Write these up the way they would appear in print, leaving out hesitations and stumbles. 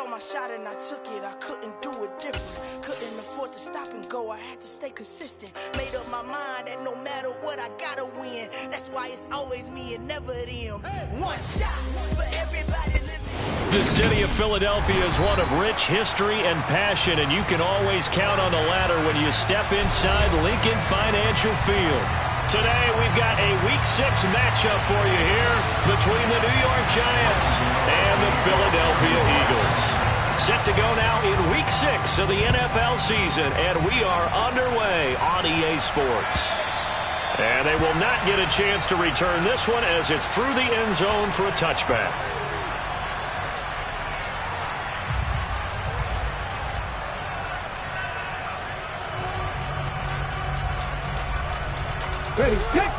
my shot and I took it. I couldn't do it different. Couldn't afford to stop and go. I had to stay consistent. Made up my mind that no matter what, I gotta win. That's why it's always me and never them. One shot for everybody living. The city of Philadelphia is one of rich history and passion, and you can always count on the latter when you step inside Lincoln Financial Field. Today, we've got a Week 6 matchup for you here between the New York Giants and the Philadelphia Eagles. Set to go now in Week 6 of the NFL season, and we are underway on EA Sports. And they will not get a chance to return this one as it's through the end zone for a touchback. Ready, kick!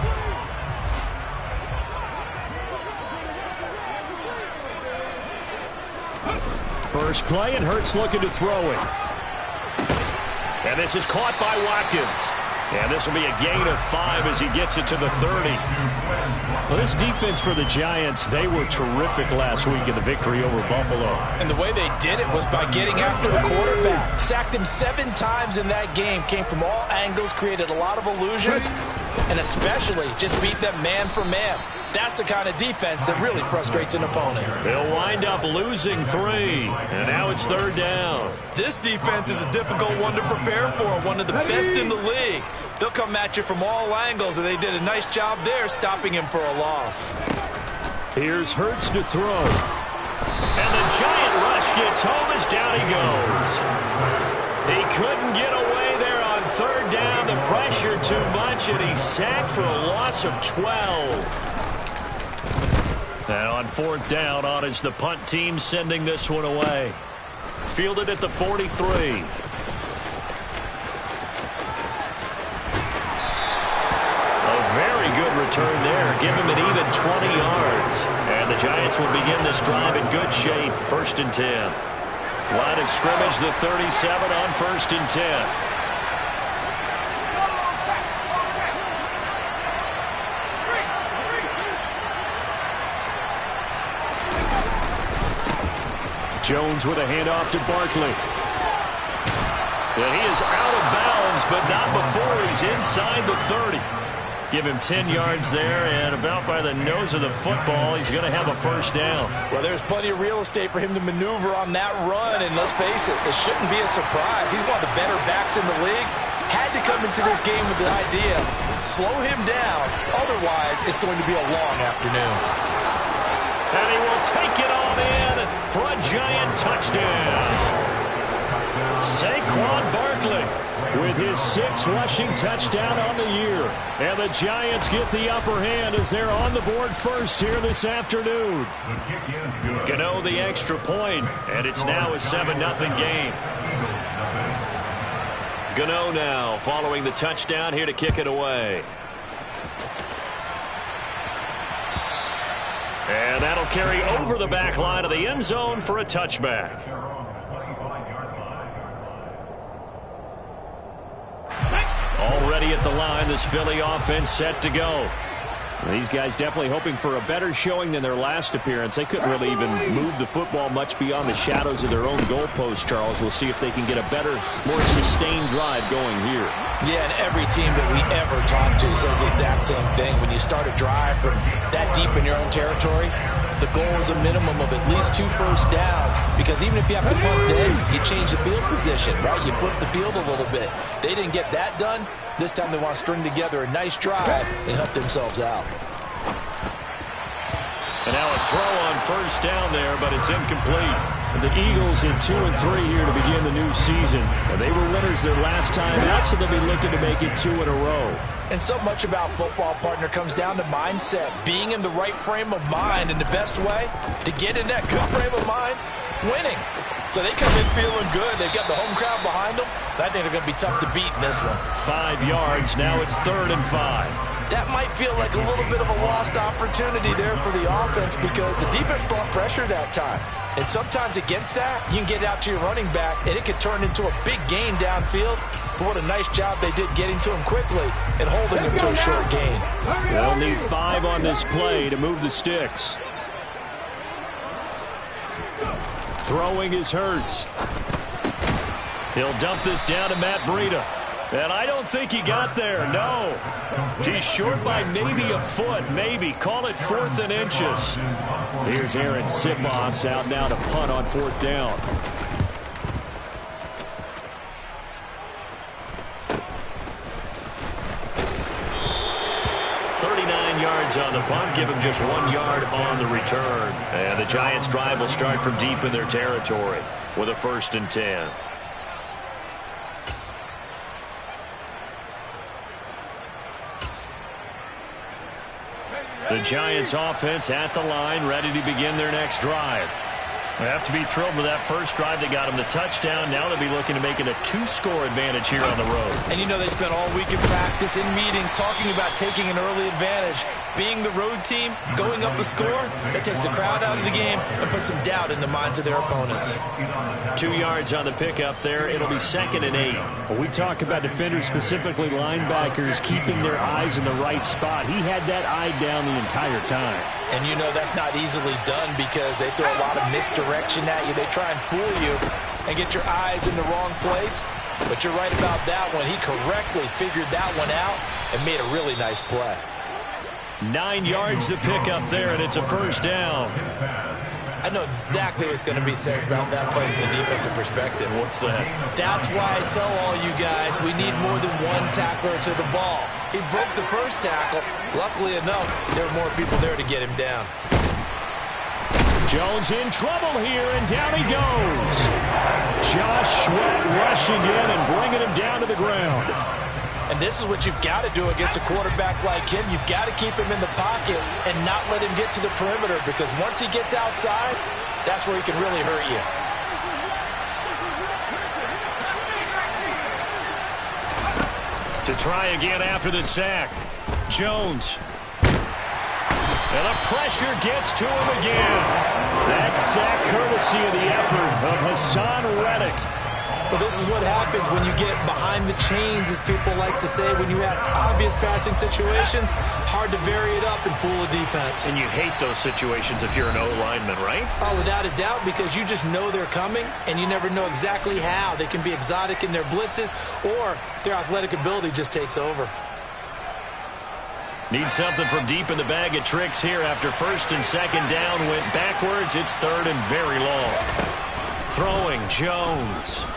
First play, and Hurts looking to throw it. And this is caught by Watkins. And this will be a gain of 5 as he gets it to the 30. Well, this defense for the Giants, they were terrific last week in the victory over Buffalo. And the way they did it was by getting after the quarterback. Sacked him 7 times in that game. Came from all angles, created a lot of illusions, and especially just beat them man for man. That's the kind of defense that really frustrates an opponent. They'll wind up losing 3, and now it's 3rd down. This defense is a difficult one to prepare for, one of the best in the league. They'll come at you from all angles, and they did a nice job there stopping him for a loss. Here's Hurts to throw. And the giant rush gets home as down he goes. He couldn't get away there on 3rd down. The pressure too much, and he's sacked for a loss of 12. And on 4th down, on is the punt team sending this one away. Fielded at the 43. Good return there. Give him an even 20 yards. And the Giants will begin this drive in good shape. 1st and 10. Line of scrimmage, the 37 on 1st and 10. Jones with a handoff to Barkley. And he is out of bounds, but not before he's inside the 30. Give him 10 yards there, and about by the nose of the football, he's going to have a 1st down. Well, there's plenty of real estate for him to maneuver on that run, and let's face it, it shouldn't be a surprise. He's one of the better backs in the league. Had to come into this game with the idea, slow him down, otherwise it's going to be a long afternoon. And he will take it on in for a Giant touchdown. Saquon Barkley with his 6th rushing touchdown on the year. And the Giants get the upper hand as they're on the board first here this afternoon. Gano the extra point, and it's now a 7-0 game. Gano now following the touchdown here to kick it away. And that'll carry over the back line of the end zone for a touchback. Already at the line, this Philly offense set to go. These guys definitely hoping for a better showing than their last appearance. They couldn't really even move the football much beyond the shadows of their own goalpost, Charles. We'll see if they can get a better, more sustained drive going here. Yeah, and every team that we ever talk to says the exact same thing. When you start a drive from that deep in your own territory, the goal is a minimum of at least 2 first downs, because even if you have to punt then, you change the field position, right? You flip the field a little bit. They didn't get that done. This time they want to string together a nice drive and help themselves out. And now a throw on 1st down there, but it's incomplete. And the Eagles at 2-3 here to begin the new season. And they were winners their last time out, so they'll be looking to make it 2 in a row. And so much about football, partner, comes down to mindset. Being in the right frame of mind, and the best way to get in that good frame of mind, winning. So they come in feeling good. They've got the home crowd behind them. I think they're going to be tough to beat in this one. 5 yards. Now it's 3rd and 5. That might feel like a little bit of a lost opportunity there for the offense, because the defense brought pressure that time. And sometimes against that, you can get out to your running back, and it could turn into a big gain downfield. But what a nice job they did getting to him quickly and holding him to a short gain. They'll need 5 on this play to move the sticks. Throwing is Hurts. He'll dump this down to Matt Breida. And I don't think he got there, no. He's short by maybe a foot, maybe. Call it 4th and inches. Here's Aaron Sipos out now to punt on 4th down. On the punt, give him just 1 yard on the return. And the Giants' drive will start from deep in their territory with a 1st and 10. The Giants' offense at the line, ready to begin their next drive. They have to be thrilled with that first drive. They got him the touchdown. Now they'll be looking to make it a 2-score advantage here on the road. And you know they spent all week in practice, in meetings, talking about taking an early advantage. Being the road team, going up a score, that takes the crowd out of the game and puts some doubt in the minds of their opponents. 2 yards on the pickup there. It'll be 2nd and 8. Well, we talk about defenders, specifically linebackers, keeping their eyes in the right spot. He had that eye down the entire time. And you know that's not easily done because they throw a lot of misdirection at you. They try and fool you and get your eyes in the wrong place. But you're right about that one. He correctly figured that one out and made a really nice play. 9 yards to pick up there, and it's a 1st down. I know exactly what's going to be said about that play from the defensive perspective. What's that? That's why I tell all you guys we need more than one tackler to the ball. He broke the first tackle. Luckily enough, there were more people there to get him down. Jones in trouble here, and down he goes. Josh Sweat rushing in and bringing him down to the ground. And this is what you've got to do against a quarterback like him. You've got to keep him in the pocket and not let him get to the perimeter, because once he gets outside, that's where he can really hurt you. To try again after the sack. Jones. And the pressure gets to him again. That sack courtesy of the effort of Hassan Reddick. Well, this is what happens when you get behind the chains, as people like to say. When you have obvious passing situations, hard to vary it up and fool a defense. And you hate those situations if you're an O-lineman, right? Oh, without a doubt, because you just know they're coming, and you never know exactly how. They can be exotic in their blitzes, or their athletic ability just takes over. Need something from deep in the bag of tricks here after 1st and 2nd down. Went backwards. It's 3rd and very long. Throwing Jones.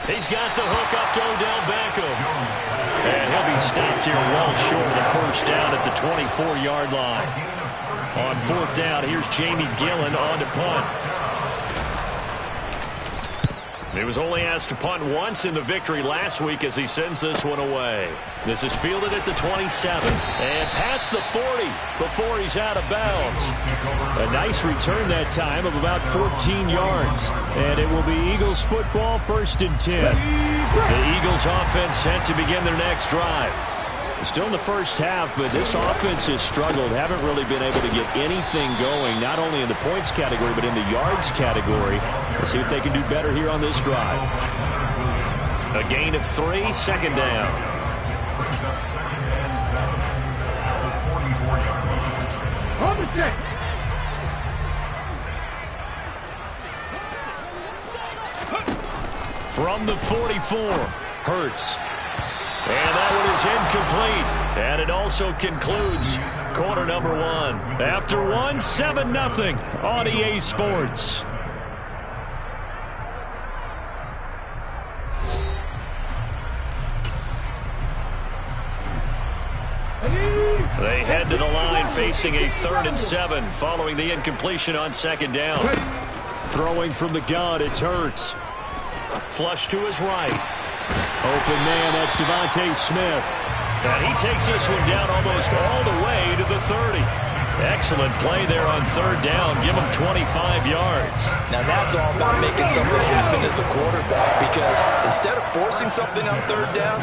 He's got the hook up to Odell Beckham. And he'll be stopped here well short of the 1st down at the 24-yard line. On 4th down, here's Jamie Gillen on to punt. He was only asked to punt once in the victory last week as he sends this one away. This is fielded at the 27 and past the 40 before he's out of bounds. A nice return that time of about 14 yards. And it will be Eagles football, 1st and 10. The Eagles offense set to begin their next drive. Still in the first half, but this offense has struggled. Haven't really been able to get anything going, not only in the points category, but in the yards category. Let's see if they can do better here on this drive. A gain of 3, 2nd down. From the 44, Hurts. And that one is incomplete. And it also concludes quarter number 1. After 1, 7-0 on EA Sports. They head to the line facing a 3rd and 7 following the incompletion on 2nd down. Throwing from the gun, it's Hurts. Flush to his right. Open man, that's Devontae Smith. And he takes this one down almost all the way to the 30. Excellent play there on 3rd down. Give him 25 yards. Now that's all about making something happen as a quarterback, because instead of forcing something on 3rd down,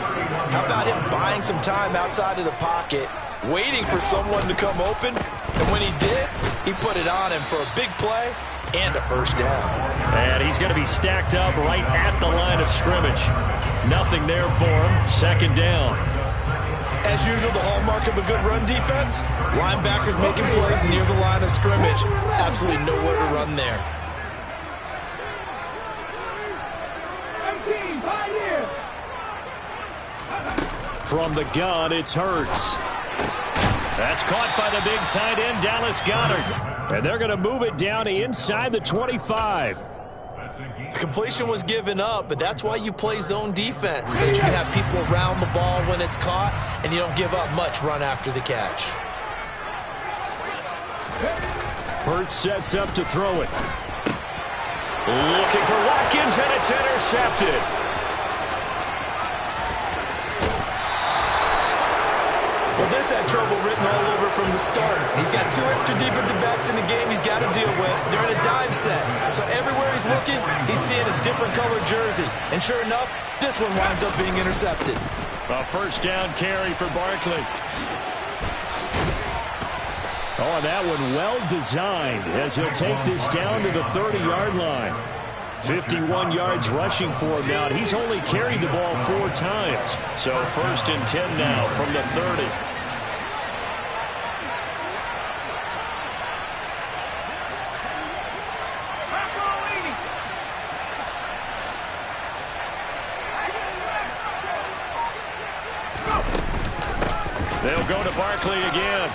how about him buying some time outside of the pocket, waiting for someone to come open, and when he did, he put it on him for a big play and a 1st down. And he's going to be stacked up right at the line of scrimmage. Nothing there for him. 2nd down. As usual, the hallmark of a good run defense, linebackers making plays near the line of scrimmage. Absolutely nowhere to run there. From the gun, it's Hurts. That's caught by the big tight end, Dallas Goedert. And they're going to move it down to inside the 25. The completion was given up, but that's why you play zone defense, so that you can have people around the ball when it's caught, and you don't give up much run after the catch. Hurts sets up to throw it. Looking for Watkins, and it's intercepted. Well, this had trouble written all over from the start. He's got 2 extra defensive backs in the game he's got to deal with. They're in a dime set. So everywhere he's looking, he's seeing a different color jersey. And sure enough, this one winds up being intercepted. A first down carry for Barkley. Oh, that one well designed as he'll take this down to the 30-yard line. 51 yards rushing for him now. He's only carried the ball 4 times. So 1st and 10 now from the 30. They'll go to Barkley again.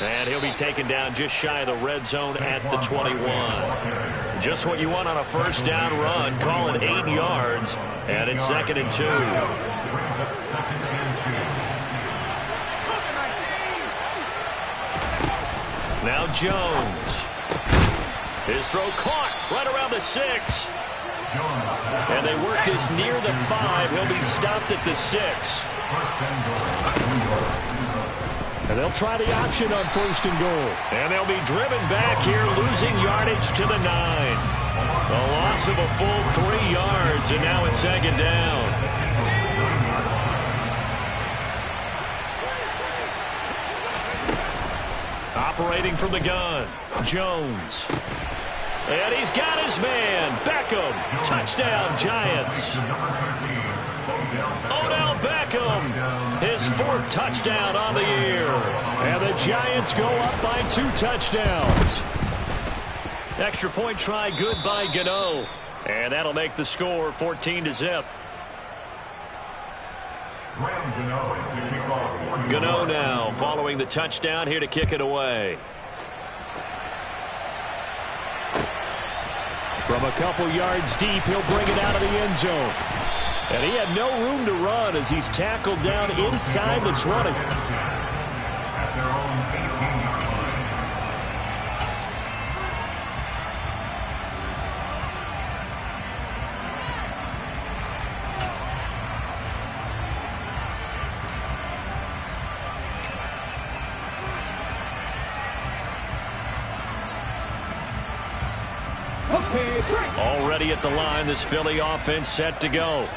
And he'll be taken down just shy of the red zone at the 21. Just what you want on a first down run. Call it 8 yards. And it's 2nd and 2. Now Jones. His throw caught right around the 6. And they work this near the 5. He'll be stopped at the 6. And they'll try the option on 1st and goal. And they'll be driven back here, losing yardage to the 9. A loss of a full 3 yards, and now it's 2nd down. Operating from the gun, Jones. And he's got his man, Beckham. Touchdown, Giants. Odell Beckham, his 4th touchdown on the year. And the Giants go up by 2 touchdowns. Extra point try good by Gano. And that'll make the score 14-0. Gano now following the touchdown here to kick it away. From a couple yards deep, he'll bring it out of the end zone. And he had no room to run as he's tackled down inside the 20. Already at the line, this Philly offense set to go.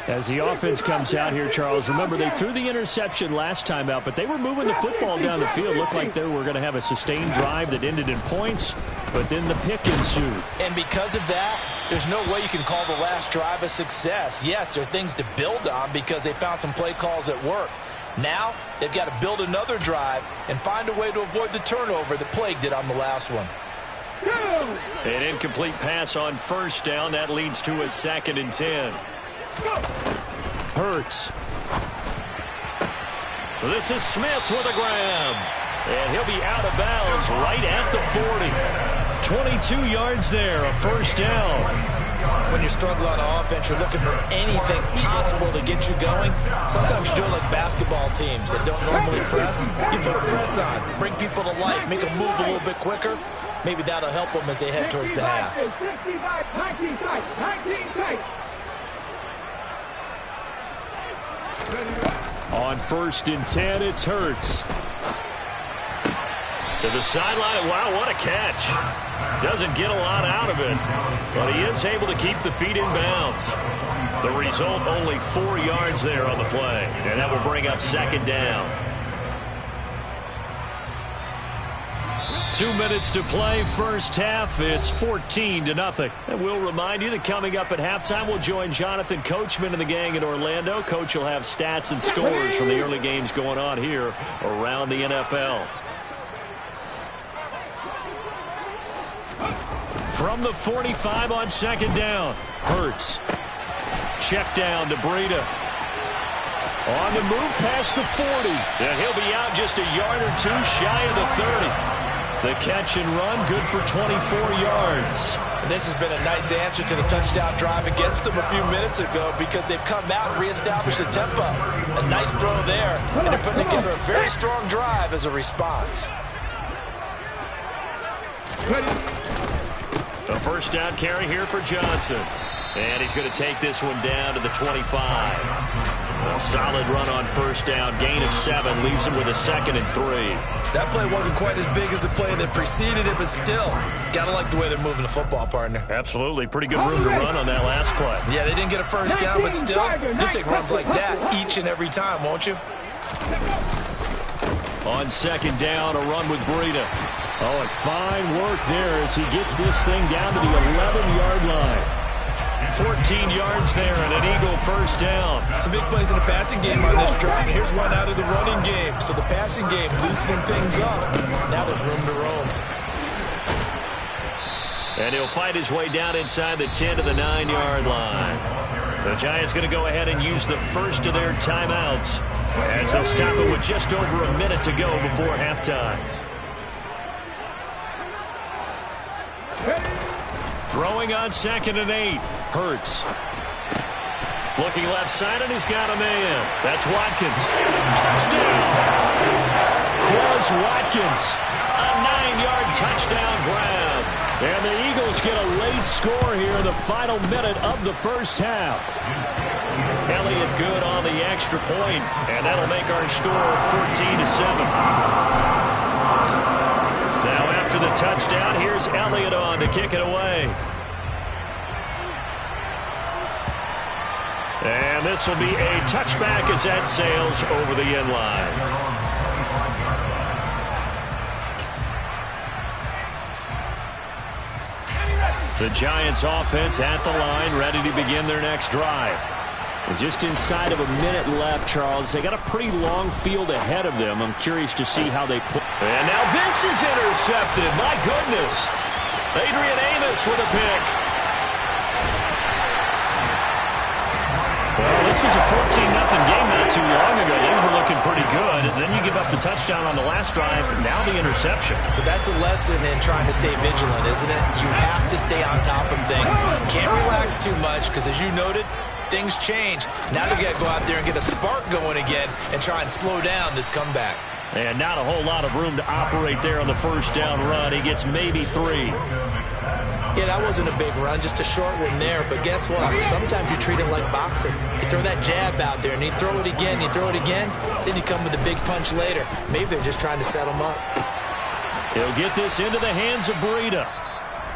As the offense comes out here, Charles, remember they threw the interception last time out, but they were moving the football down the field. Looked like they were going to have a sustained drive that ended in points, but then the pick ensued. And because of that, there's no way you can call the last drive a success. Yes, there are things to build on because they found some play calls that work. Now, they've got to build another drive and find a way to avoid the turnover that plagued it on the last one. An incomplete pass on 1st down. That leads to a 2nd and 10. Hurts. This is Smith with a grab. And he'll be out of bounds right at the 40. 22 yards there, a 1st down. When you struggle on offense, you're looking for anything possible to get you going. Sometimes you do it like basketball teams that don't normally press. You put a press on, bring people to life, make them move a little bit quicker. Maybe that'll help them as they head towards the half. On 1st and 10, it's Hurts. To the sideline. Wow, what a catch. Doesn't get a lot out of it, but he is able to keep the feet in bounds. The result, only 4 yards there on the play, and that will bring up 2nd down. 2 minutes to play first half. It's 14-0. And we'll remind you that coming up at halftime, we'll join Jonathan Coachman and the gang in Orlando. Coach will have stats and scores from the early games going on here around the NFL. From the 45 on second down, Hurts. Check down to Breida. On the move past the 40. And he'll be out just a yard or two shy of the 30. The catch and run, good for 24 yards. And this has been a nice answer to the touchdown drive against them a few minutes ago because they've come out and reestablished the tempo. A nice throw there, and they're putting together a very strong drive as a response. A first down carry here for Johnson. And he's going to take this one down to the 25. A solid run on first down. Gain of 7 leaves him with a 2nd and 3. That play wasn't quite as big as the play that preceded it, but still, got to like the way they're moving the football, partner. Absolutely. Pretty good room to run on that last play. Yeah, they didn't get a first down, but still, you'll take runs like that each and every time, won't you? On second down, a run with Breida. Oh, and fine work there as he gets this thing down to the 11-yard line. 14 yards there and an Eagle first down. Some big plays in the passing game on this drive. Here's one out of the running game. So the passing game loosening things up. Now there's room to roam. And he'll fight his way down inside the 10 to the 9-yard line. The Giants going to go ahead and use the first of their timeouts as they'll stop it with just over a minute to go before halftime. Throwing on 2nd and 8. Hurts. Looking left side, and he's got a man. That's Watkins. Touchdown! Quez Watkins. A 9-yard touchdown grab. And the Eagles get a late score here in the final minute of the first half. Elliott good on the extra point, and that'll make our score 14-7. Now after the touchdown, here's Elliott on to kick it away. And this will be a touchback as that sails over the end line. The Giants offense at the line, ready to begin their next drive. And just inside of a minute left, Charles. They got a pretty long field ahead of them. I'm curious to see how they play. And now this is intercepted. My goodness. Adrian Amos with a pick. Well, this was a 14-0 game not too long ago. Things were looking pretty good. And then you give up the touchdown on the last drive. Now the interception. So that's a lesson in trying to stay vigilant, isn't it? You have to stay on top of things. Can't relax too much because, as you noted, things change. Now they got to go out there and get a spark going again and try and slow down this comeback. And not a whole lot of room to operate there on the first down run. He gets maybe 3. Yeah, that wasn't a big run, just a short one there. But guess what? Sometimes you treat it like boxing. You throw that jab out there, and you throw it again, then you come with a big punch later. Maybe they're just trying to set him up. He'll get this into the hands of Breida.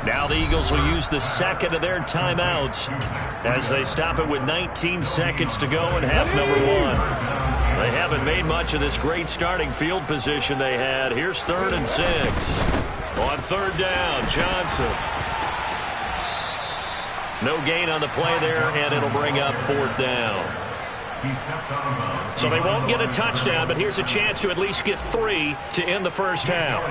Now the Eagles will use the second of their timeouts as they stop it with 19 seconds to go in half number 1. They haven't made much of this great starting field position they had. Here's 3rd and 6. On 3rd down, Johnson. No gain on the play there, and it'll bring up 4th down. So they won't get a touchdown, but here's a chance to at least get 3 to end the first half.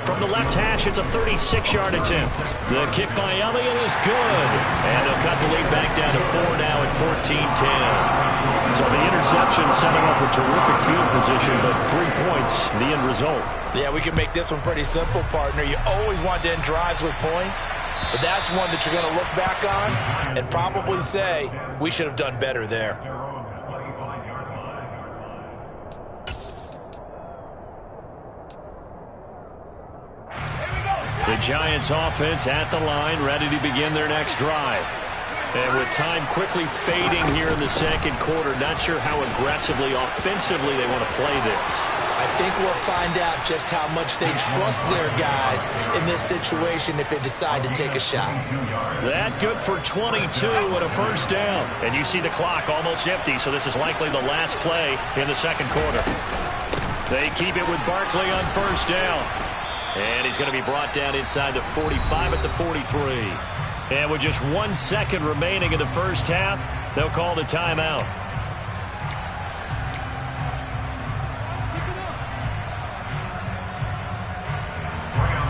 From the left hash, it's a 36-yard attempt. The kick by Elliott is good. And they'll cut the lead back down to 4 now at 14-10. So the interception setting up a terrific field position, but 3 points, the end result. Yeah, we can make this one pretty simple, partner. You always want to end drives with points, but that's one that you're going to look back on and probably say, we should have done better there. The Giants offense at the line, ready to begin their next drive. And with time quickly fading here in the second quarter, not sure how aggressively, offensively they want to play this. I think we'll find out just how much they trust their guys in this situation if they decide to take a shot. That good for 22 and a first down. And you see the clock almost empty, so this is likely the last play in the second quarter. They keep it with Barkley on first down. And he's going to be brought down inside the 45 at the 43. And with just 1 second remaining in the first half, they'll call the timeout.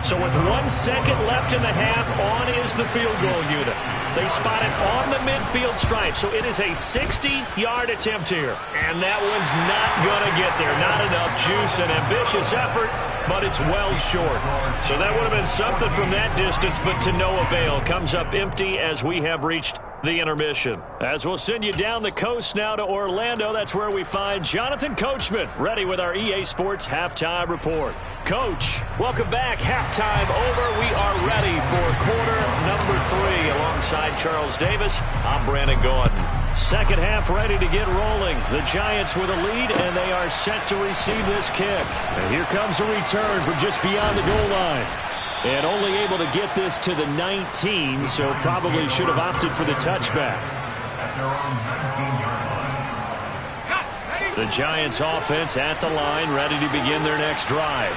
So with 1 second left in the half, on is the field goal unit. They spot it on the midfield stripe, so it is a 60-yard attempt here. And that one's not going to get there. Not enough juice, an ambitious effort, but it's well short. So that would have been something from that distance, but to no avail. Comes up empty as we have reached the intermission. As we'll send you down the coast now to Orlando, that's where we find Jonathan Coachman, ready with our EA Sports Halftime Report. Coach, welcome back. Halftime over. We are ready for quarter number 3. Alongside Charles Davis, I'm Brandon Gaudin. Second half ready to get rolling. The Giants with a lead, and they are set to receive this kick. And here comes a return from just beyond the goal line. And only able to get this to the 19, so probably should have opted for the touchback. The Giants offense at the line, ready to begin their next drive.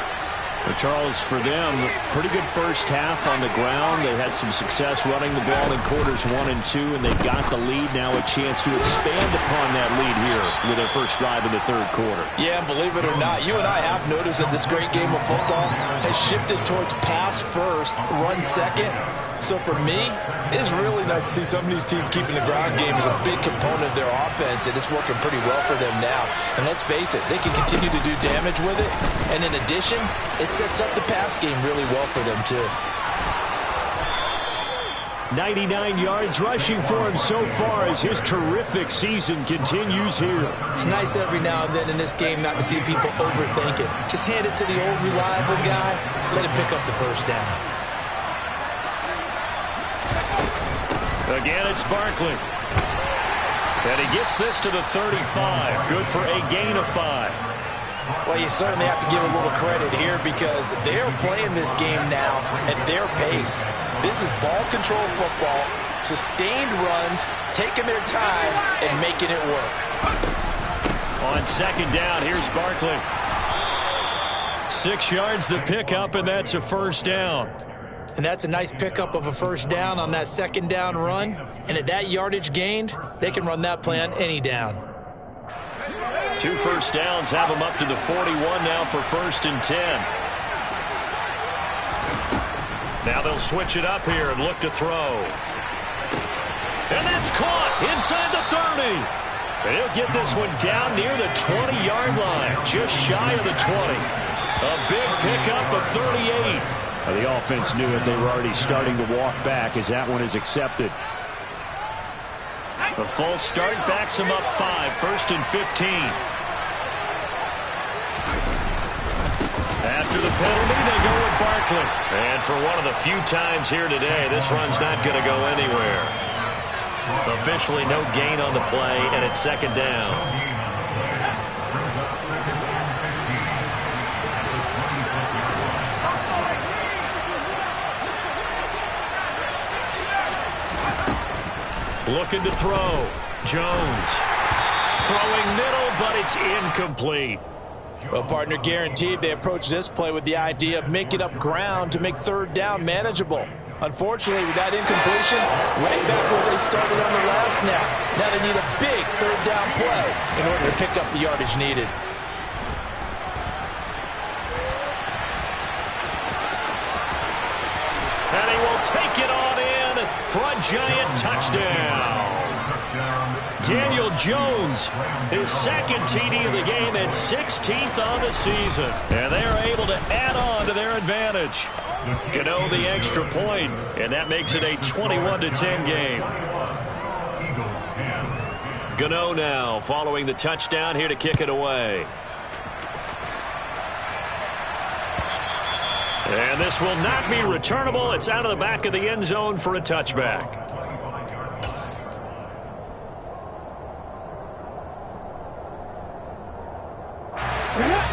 Well, Charles, for them, pretty good first half on the ground. They had some success running the ball in quarters 1 and 2, and they've got the lead. Now a chance to expand upon that lead here with their first drive in the third quarter. Yeah, and believe it or not, you and I have noticed that this great game of football has shifted towards pass first, run second. So for me, it's really nice to see some of these teams keeping the ground game as a big component of their offense, and it's working pretty well for them now. And let's face it, they can continue to do damage with it. And in addition, it sets up the pass game really well for them, too. 99 yards rushing for him so far as his terrific season continues here. It's nice every now and then in this game not to see people overthink it. Just hand it to the old reliable guy, let him pick up the first down. Again, it's Barkley. And he gets this to the 35. Good for a gain of 5. Well, you certainly have to give a little credit here because they're playing this game now at their pace. This is ball control football, sustained runs, taking their time, and making it work. On second down, here's Barkley. 6 yards the pickup, and that's a first down. And that's a nice pickup of a first down on that second down run. And at that yardage gained, they can run that play on any down. 2 first downs have them up to the 41 now for 1st and 10. Now they'll switch it up here and look to throw. And that's caught inside the 30. And he'll get this one down near the 20-yard line, just shy of the 20. A big pickup of 38. The offense knew it. They were already starting to walk back as that one is accepted. The full start backs him up 5, 1st and 15. After the penalty, they go with Barkley. And for one of the few times here today, this run's not going to go anywhere. Officially no gain on the play, and it's second down. Looking to throw. Jones. Throwing middle, but it's incomplete. Well, partner, guaranteed they approach this play with the idea of making up ground to make third down manageable. Unfortunately, with that incompletion, right back where they started on the last snap. Now they need a big third down play in order to pick up the yardage needed. And he will take it on in for a Giant touchdown. Daniel Jones, his second TD of the game and 16th on the season. And they are able to add on to their advantage. Gano the extra point, and that makes it a 21-10 game. Gano now following the touchdown here to kick it away. And this will not be returnable. It's out of the back of the end zone for a touchback.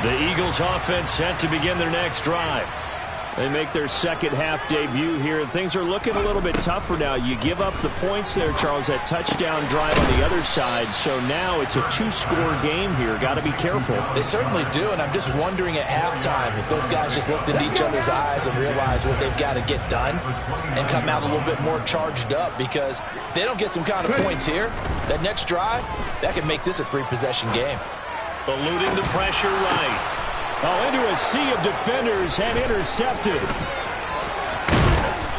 The Eagles offense set to begin their next drive. They make their second half debut here, and things are looking a little bit tougher now. You give up the points there, Charles, that touchdown drive on the other side. So now it's a two-score game here. Got to be careful. They certainly do, and I'm just wondering at halftime if those guys just looked into each other's eyes and realized what they've got to get done and come out a little bit more charged up, because if they don't get some kind of points here, that next drive, that could make this a three-possession game. Eluding the pressure right. Oh, into a sea of defenders and intercepted.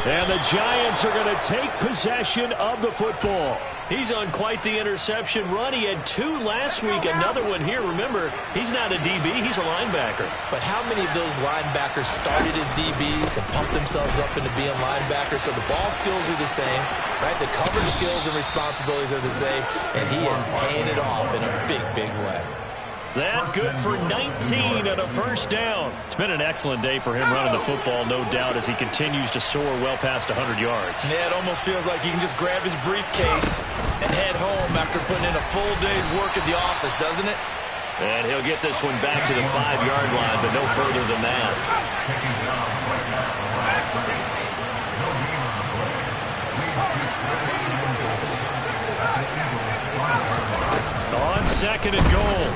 And the Giants are going to take possession of the football. He's on quite the interception run. He had 2 last week, another one here. Remember, he's not a DB, he's a linebacker. But how many of those linebackers started as DBs and pumped themselves up into being linebackers? So the ball skills are the same, right? The coverage skills and responsibilities are the same, and he is paying it off in a big, big way. That good for 19 and a first down. It's been an excellent day for him running the football, no doubt, as he continues to soar well past 100 yards. Yeah, it almost feels like he can just grab his briefcase and head home after putting in a full day's work at the office, doesn't it? And he'll get this one back to the 5-yard line, but no further than that. On second and goal.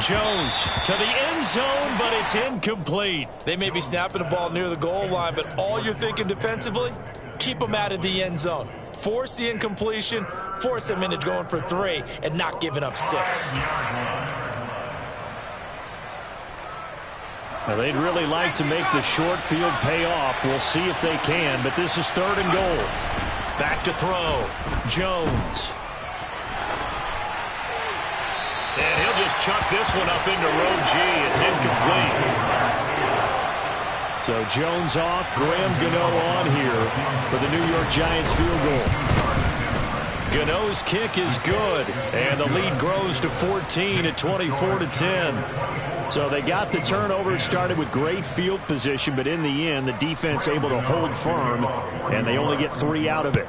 Jones to the end zone, but it's incomplete. They may be snapping the ball near the goal line, but all you're thinking defensively, keep them out of the end zone. Force the incompletion, force them into going for 3, and not giving up 6. Now, they'd really like to make the short field pay off. We'll see if they can, but this is 3rd and goal. Back to throw. Jones. And he'll just chuck this one up into row G. It's incomplete. So Jones off, Graham Gano on here for the New York Giants field goal. Gano's kick is good, and the lead grows to 14 at 24-10. So they got the turnover, started with great field position, but in the end, the defense able to hold firm, and they only get 3 out of it.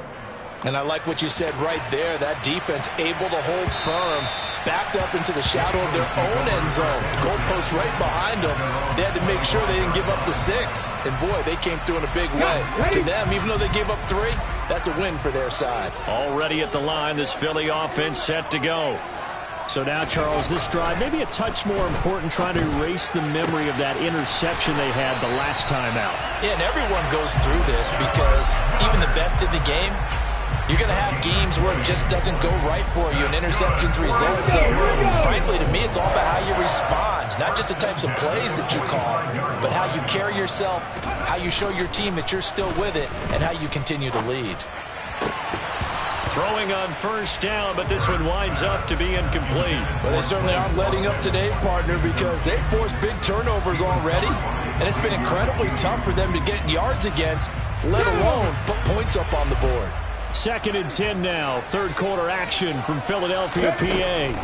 And I like what you said right there. That defense able to hold firm, backed up into the shadow of their own end zone. The goalpost right behind them. They had to make sure they didn't give up the 6. And, boy, they came through in a big way. To them, even though they gave up 3, that's a win for their side. Already at the line, this Philly offense set to go. So now, Charles, this drive maybe a touch more important, trying to erase the memory of that interception they had the last time out. Yeah, and everyone goes through this because even the best in the game, you're going to have games where it just doesn't go right for you, and interceptions result. So, frankly, to me, it's all about how you respond, not just the types of plays that you call, but how you carry yourself, how you show your team that you're still with it, and how you continue to lead. Throwing on first down, but this one winds up to be incomplete. Well, they certainly aren't letting up today, partner, because they've forced big turnovers already, and it's been incredibly tough for them to get yards against, let alone put points up on the board. 2nd and 10 now. 3rd quarter action from Philadelphia, PA.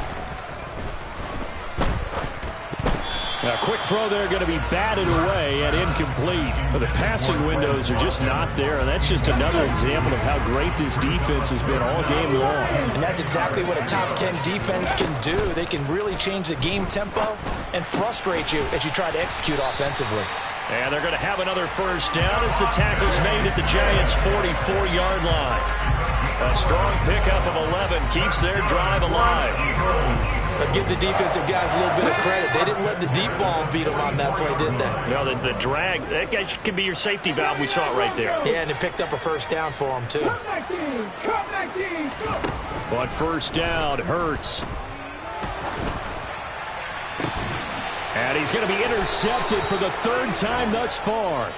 A quick throw there going to be batted away and incomplete. But the passing windows are just not there, and that's just another example of how great this defense has been all game long. And that's exactly what a top 10 defense can do. They can really change the game tempo and frustrate you as you try to execute offensively. And they're going to have another first down as the tackle's made at the Giants' 44-yard line. A strong pickup of 11 keeps their drive alive. But give the defensive guys a little bit of credit. They didn't let the deep ball beat them on that play, did they? No, the drag, that guy can be your safety valve. We saw it right there. Yeah, and it picked up a first down for them, too. But first down, Hurts. And he's going to be intercepted for the 3rd time thus far.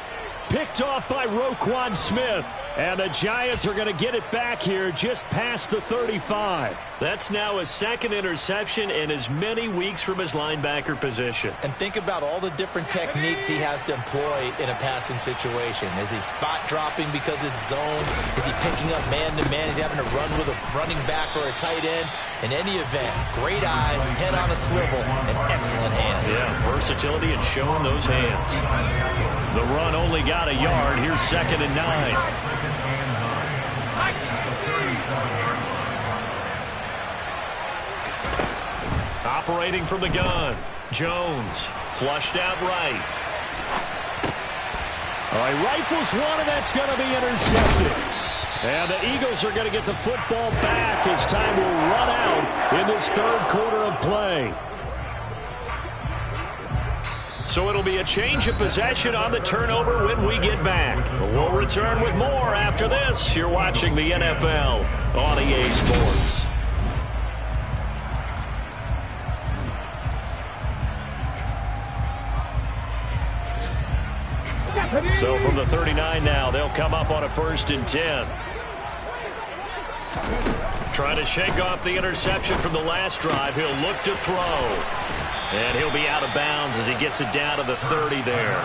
Picked off by Roquan Smith. And the Giants are going to get it back here just past the 35. That's now his 2nd interception in as many weeks from his linebacker position. And think about all the different techniques he has to employ in a passing situation. Is he spot dropping because it's zone? Is he picking up man-to-man? Is he having to run with a running back or a tight end? In any event, great eyes, head on a swivel, and excellent hands. Yeah, versatility and showing those hands. The run only got a yard. Here's 2nd and 9. Operating from the gun, Jones flushed out right. He rifles one, and that's going to be intercepted. And the Eagles are going to get the football back as time will run out in this third quarter of play. So it'll be a change of possession on the turnover when we get back. We'll return with more after this. You're watching the NFL on EA Sports. So from the 39 now, they'll come up on a 1st and 10. Trying to shake off the interception from the last drive. He'll look to throw. And he'll be out of bounds as he gets it down to the 30 there.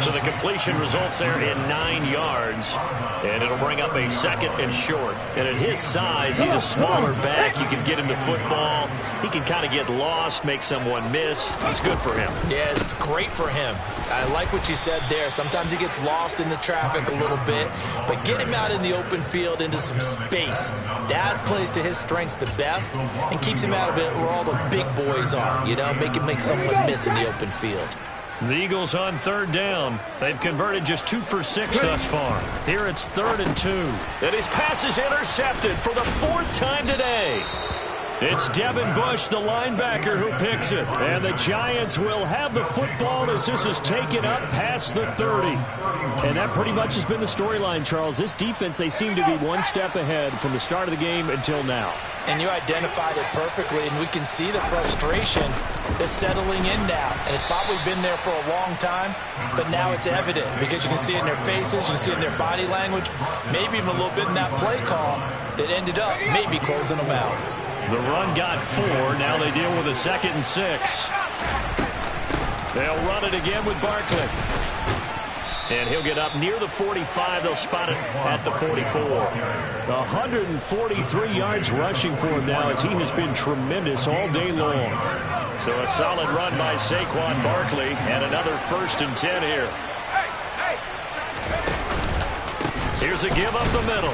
So the completion results there in 9 yards. And it'll bring up a 2nd and short. And at his size, he's a smaller back. You can get him to football. He can kind of get lost, make someone miss. It's good for him. Yeah, it's great for him. I like what you said there. Sometimes he gets lost in the traffic a little bit. But get him out in the open field into some space. That plays to his strengths the best and keeps him out of it where all the big boys are. You know, make him make someone miss in the open field. The Eagles on 3rd down. They've converted just 2 for 6 thus far. Here it's 3rd and 2. And his pass is intercepted for the 4th time today. It's Devin Bush, the linebacker, who picks it. And the Giants will have the football as this is taken up past the 30. And that pretty much has been the storyline, Charles. This defense, they seem to be one step ahead from the start of the game until now. And you identified it perfectly, and we can see the frustration that's settling in now. And it's probably been there for a long time, but now it's evident because you can see it in their faces, you can see it in their body language, maybe even a little bit in that play call that ended up maybe closing them out. The run got 4. Now they deal with a 2nd and 6. They'll run it again with Barkley. And he'll get up near the 45. They'll spot it at the 44. 143 yards rushing for him now as he has been tremendous all day long. So a solid run by Saquon Barkley and another 1st and 10 here. Here's a give up the middle.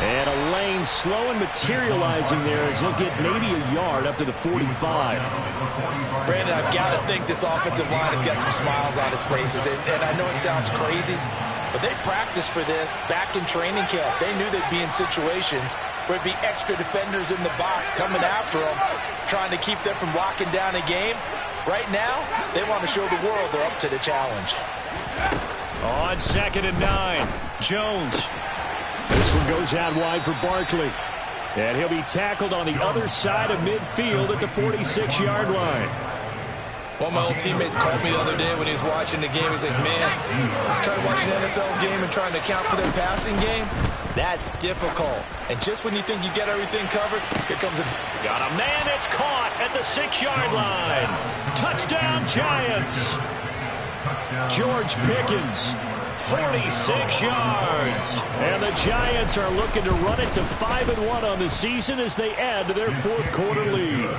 And a lane slow and materializing there as he'll get maybe a yard up to the 45. Brandon, I've got to think this offensive line has got some smiles on its faces. And I know it sounds crazy, but they practiced for this back in training camp. They knew they'd be in situations where it'd be extra defenders in the box coming after them, trying to keep them from locking down a game. Right now, they want to show the world they're up to the challenge. On 2nd and 9, Jones. This one goes out wide for Barkley. And he'll be tackled on the other side of midfield at the 46-yard line. One of my old teammates called me the other day when he was watching the game. He's like, man, trying to watch an NFL game and trying to account for their passing game, that's difficult. And just when you think you get everything covered, here comes a... Got a man that's caught at the 6-yard line. Touchdown, Giants. George Pickens. 46 yards. And the Giants are looking to run it to 5-1 on the season as they add to their 4th quarter lead.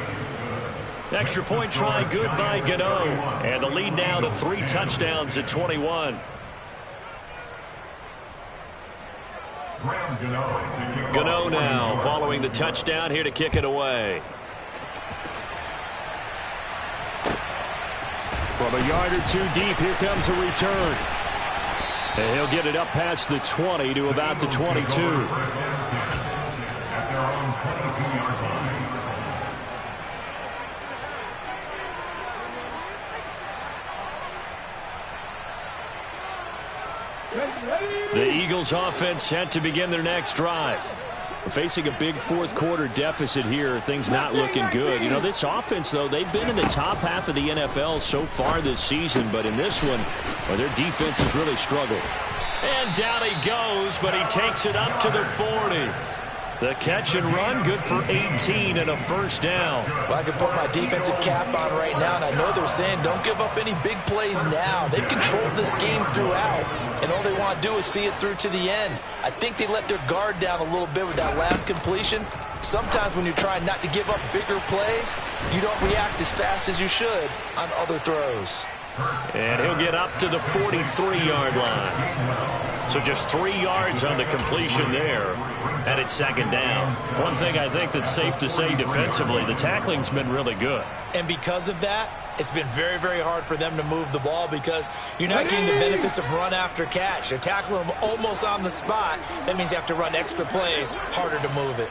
Extra point try good by Gano. And the lead now to 3 touchdowns at 21. Gano now following the touchdown here to kick it away. From a yard or 2 deep, here comes a return. And he'll get it up past the 20 to about the 22. The Eagles offense set to begin their next drive. Facing a big 4th quarter deficit here, things not looking good. You know, this offense, though, they've been in the top half of the NFL so far this season, but in this one, well, their defense has really struggled. And down he goes, but he takes it up to the 40. The catch and run, good for 18 and a 1st down. Well, I can put my defensive cap on right now, and I know they're saying don't give up any big plays now. They've controlled this game throughout, and all they want to do is see it through to the end. I think they let their guard down a little bit with that last completion. Sometimes when you're trying not to give up bigger plays, you don't react as fast as you should on other throws. And he'll get up to the 43-yard line. So just 3 yards on the completion there, and it's second down. One thing I think that's safe to say defensively, the tackling's been really good. And because of that, it's been very, very hard for them to move the ball because you're not getting the benefits of run after catch. They're tackling them almost on the spot. That means you have to run extra plays, harder to move it.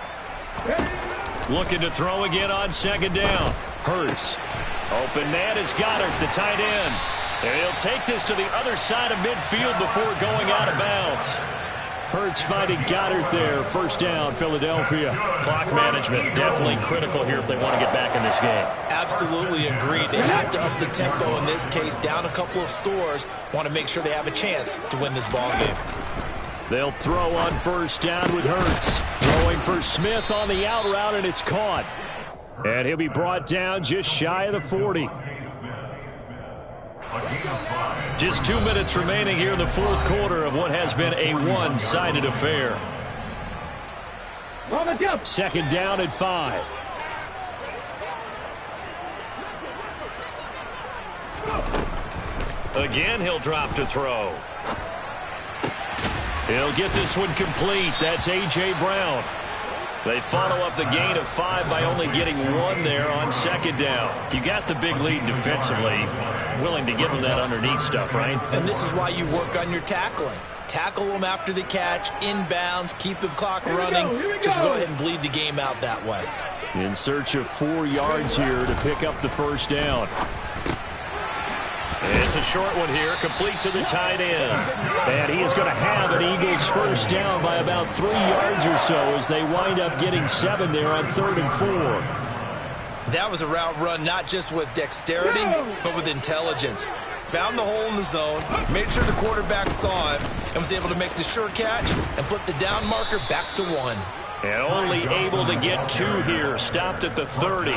Looking to throw again on second down. Hurts. Open man is Goddard, the tight end. And he'll take this to the other side of midfield before going out of bounds. Hurts finding Goddard there. First down, Philadelphia. Clock management definitely critical here if they want to get back in this game. Absolutely agreed. They have to up the tempo in this case. Down a couple of scores. Want to make sure they have a chance to win this ball game. They'll throw on first down with Hurts. Throwing for Smith on the out route, and it's caught. And he'll be brought down just shy of the 40. Just 2 minutes remaining here in the fourth quarter of what has been a one-sided affair. Second down at 5. Again, he'll drop to throw. He'll get this one complete. That's A.J. Brown. They follow up the gain of 5 by only getting 1 there on second down. You got the big lead defensively. Willing to give them that underneath stuff, right? And this is why you work on your tackling. Tackle them after the catch, inbounds, keep the clock running. Just go ahead and bleed the game out that way. In search of 4 yards here to pick up the first down. It's a short one here, complete to the tight end. And he is going to have an Eagles first down by about 3 yards or so as they wind up getting 7 there on 3rd and 4. That was a route run not just with dexterity, but with intelligence. Found the hole in the zone, made sure the quarterback saw him, and was able to make the sure catch and flip the down marker back to 1. And only able to get 2 here, stopped at the 30.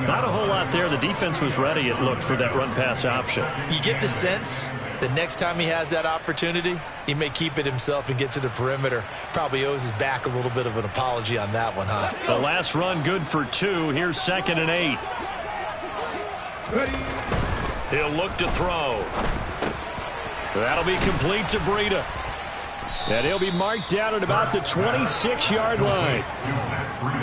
Not a whole lot there. The defense was ready, it looked, for that run-pass option. You get the sense that next time he has that opportunity, he may keep it himself and get to the perimeter. Probably owes his back a little bit of an apology on that one, huh? The last run good for 2. Here's 2nd and 8. He'll look to throw. That'll be complete to Breida. And he'll be marked down at about the 26-yard line.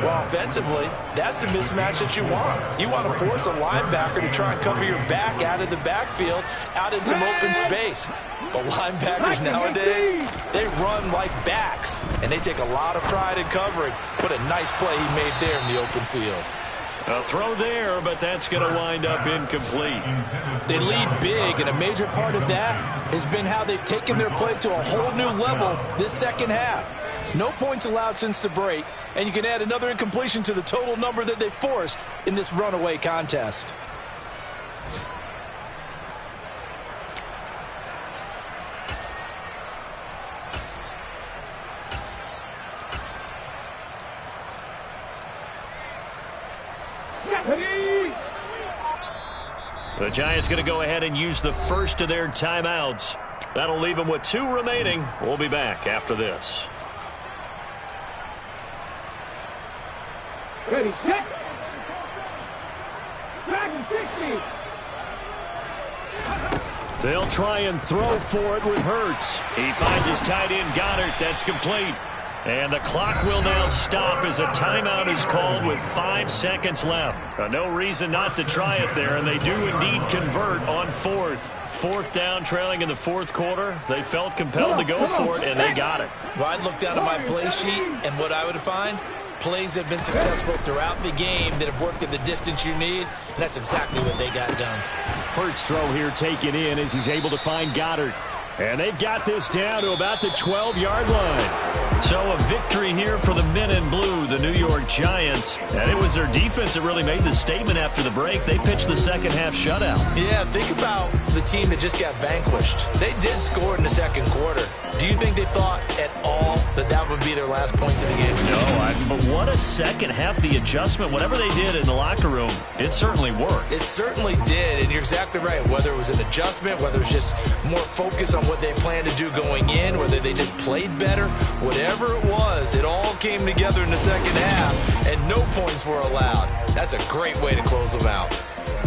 Well, offensively, that's the mismatch that you want. You want to force a linebacker to try and cover your back out of the backfield, out in some open space. But linebackers nowadays, they run like backs, and they take a lot of pride in covering. What a nice play he made there in the open field. A throw there, but that's going to wind up incomplete. They lead big, and a major part of that has been how they've taken their play to a whole new level this second half. No points allowed since the break, and you can add another incompletion to the total number that they forced in this runaway contest. The Giants going to go ahead and use the first of their timeouts. That'll leave them with 2 remaining. We'll be back after this. Ready, set. Back and 60. They'll try and throw for it with Hurts. He finds his tight end Goddard. That's complete. And the clock will now stop as a timeout is called with 5 seconds left. No reason not to try it there, and they do indeed convert on 4th. 4th down, trailing in the 4th quarter. They felt compelled to go for it, and they got it. Well, I'd look down at my play sheet, and what I would find, plays have been successful throughout the game that have worked at the distance you need, and that's exactly what they got done. Hurts throw here taken in as he's able to find Goddard. And they've got this down to about the 12-yard line. So a victory here for the men in blue, the New York Giants. And it was their defense that really made the statement after the break. They pitched the second half shutout. Yeah, think about the team that just got vanquished. They did score in the second quarter. Do you think they thought at all that that would be their last points of the game? No, but what a second half, the adjustment. Whatever they did in the locker room, it certainly worked. It certainly did, and you're exactly right. Whether it was an adjustment, whether it was just more focus on what they planned to do going in, whether they just played better, whatever it was, it all came together in the second half, and no points were allowed. That's a great way to close them out.